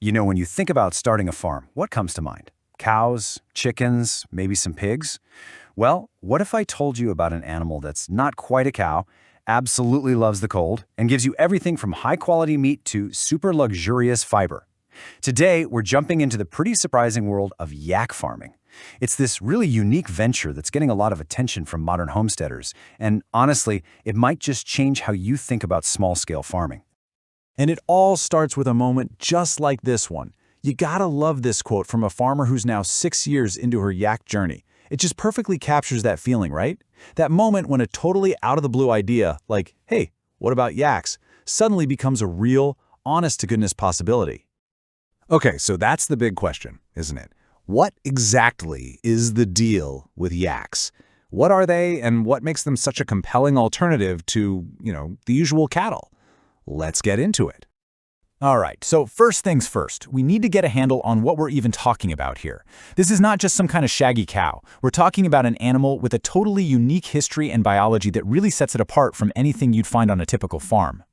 When you think about starting a farm, what comes to mind? Cows, chickens, maybe some pigs? Well, what if I told you about an animal that's not quite a cow, absolutely loves the cold, and gives you everything from high-quality meat to super luxurious fiber? Today, we're jumping into the pretty surprising world of yak farming. It's this really unique venture that's getting a lot of attention from modern homesteaders, and honestly, it might just change how you think about small-scale farming. And it all starts with a moment just like this one. You gotta love this quote from a farmer who's now 6 years into her yak journey. It just perfectly captures that feeling, right? That moment when a totally out-of-the-blue idea, like, hey, what about yaks, suddenly becomes a real, honest-to-goodness possibility. Okay, so that's the big question, isn't it? What exactly is the deal with yaks? What are they, and what makes them such a compelling alternative to, the usual cattle? Let's get into it. All right, so first things first, we need to get a handle on what we're even talking about here. This is not just some kind of shaggy cow. We're talking about an animal with a totally unique history and biology that really sets it apart from anything you'd find on a typical farm.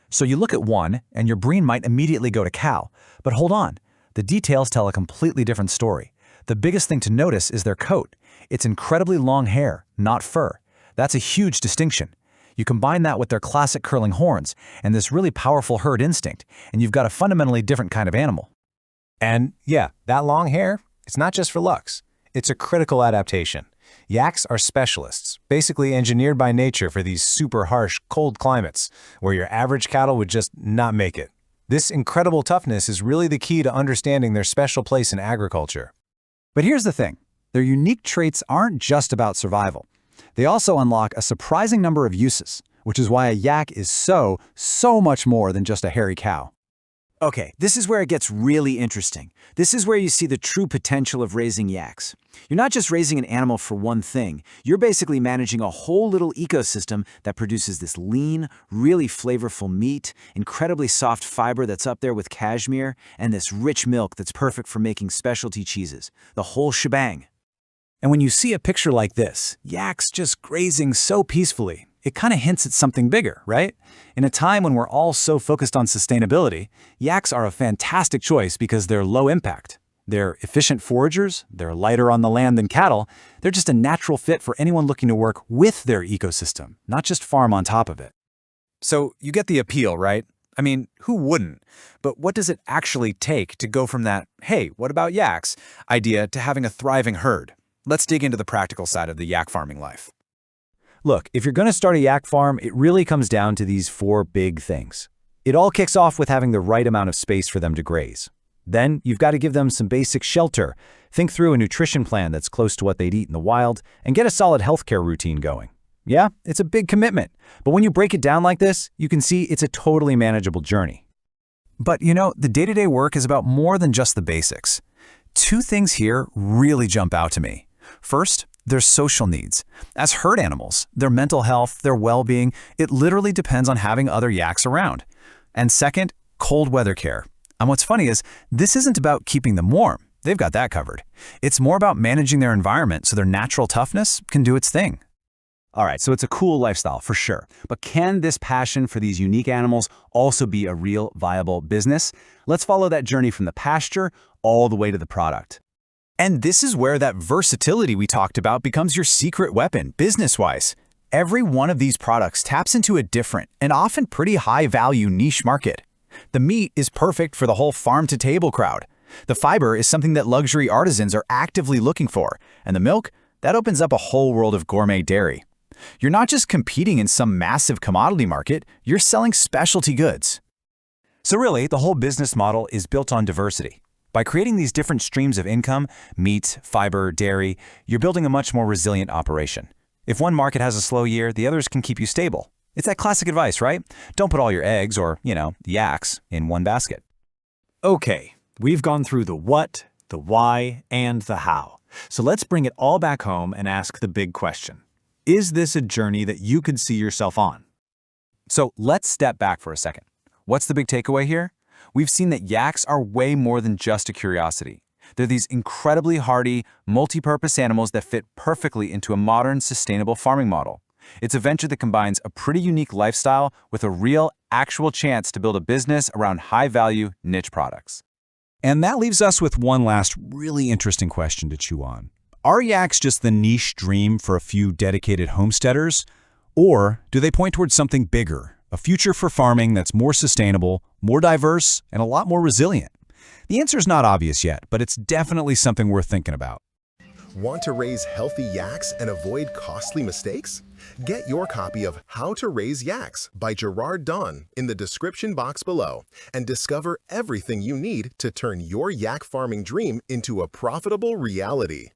So you look at one, and your brain might immediately go to cow. But hold on, the details tell a completely different story. The biggest thing to notice is their coat. It's incredibly long hair, not fur. That's a huge distinction. You combine that with their classic curling horns and this really powerful herd instinct, and you've got a fundamentally different kind of animal. And yeah, that long hair, it's not just for looks. It's a critical adaptation. Yaks are specialists, basically engineered by nature for these super harsh, cold climates, where your average cattle would just not make it. This incredible toughness is really the key to understanding their special place in agriculture. But here's the thing. Their unique traits aren't just about survival. They also unlock a surprising number of uses, which is why a yak is so much more than just a hairy cow. Okay, this is where it gets really interesting. This is where you see the true potential of raising yaks. You're not just raising an animal for one thing. You're basically managing a whole little ecosystem that produces this lean, really flavorful meat, incredibly soft fiber that's up there with cashmere, and this rich milk that's perfect for making specialty cheeses. The whole shebang. And when you see a picture like this, yaks just grazing so peacefully, it kind of hints at something bigger, right? In a time when we're all so focused on sustainability, yaks are a fantastic choice because they're low impact. They're efficient foragers, they're lighter on the land than cattle, they're just a natural fit for anyone looking to work with their ecosystem, not just farm on top of it. So you get the appeal, right? I mean, who wouldn't? But what does it actually take to go from that, hey, what about yaks, idea to having a thriving herd? Let's dig into the practical side of the yak farming life. Look, if you're going to start a yak farm, it really comes down to these 4 big things. It all kicks off with having the right amount of space for them to graze. Then you've got to give them some basic shelter, think through a nutrition plan that's close to what they'd eat in the wild, and get a solid healthcare routine going. Yeah, it's a big commitment, but when you break it down like this, you can see it's a totally manageable journey. But the day-to-day work is about more than just the basics. 2 things here really jump out to me. First, their social needs. As herd animals, their mental health, their well-being, it literally depends on having other yaks around. And second, cold weather care. And what's funny is, this isn't about keeping them warm. They've got that covered. It's more about managing their environment so their natural toughness can do its thing. All right, so it's a cool lifestyle for sure. But can this passion for these unique animals also be a real viable business? Let's follow that journey from the pasture all the way to the product. And this is where that versatility we talked about becomes your secret weapon, business-wise. Every one of these products taps into a different and often pretty high-value niche market. The meat is perfect for the whole farm-to-table crowd. The fiber is something that luxury artisans are actively looking for. And the milk, that opens up a whole world of gourmet dairy. You're not just competing in some massive commodity market, you're selling specialty goods. So really, the whole business model is built on diversity. By creating these different streams of income, meat, fiber, dairy, you're building a much more resilient operation. If one market has a slow year, the others can keep you stable. It's that classic advice, right? Don't put all your eggs, or, yaks, in one basket. Okay, we've gone through the what, the why, and the how. So let's bring it all back home and ask the big question. Is this a journey that you could see yourself on? So let's step back for a second. What's the big takeaway here? We've seen that yaks are way more than just a curiosity. They're these incredibly hardy, multi-purpose animals that fit perfectly into a modern, sustainable farming model. It's a venture that combines a pretty unique lifestyle with a real, actual chance to build a business around high-value, niche products. And that leaves us with one last really interesting question to chew on. Are yaks just the niche dream for a few dedicated homesteaders? Or do they point towards something bigger, a future for farming that's more sustainable, more diverse, and a lot more resilient? The answer's not obvious yet, but it's definitely something worth thinking about. Want to raise healthy yaks and avoid costly mistakes? Get your copy of How to Raise Yaks by Gerard Don in the description box below and discover everything you need to turn your yak farming dream into a profitable reality.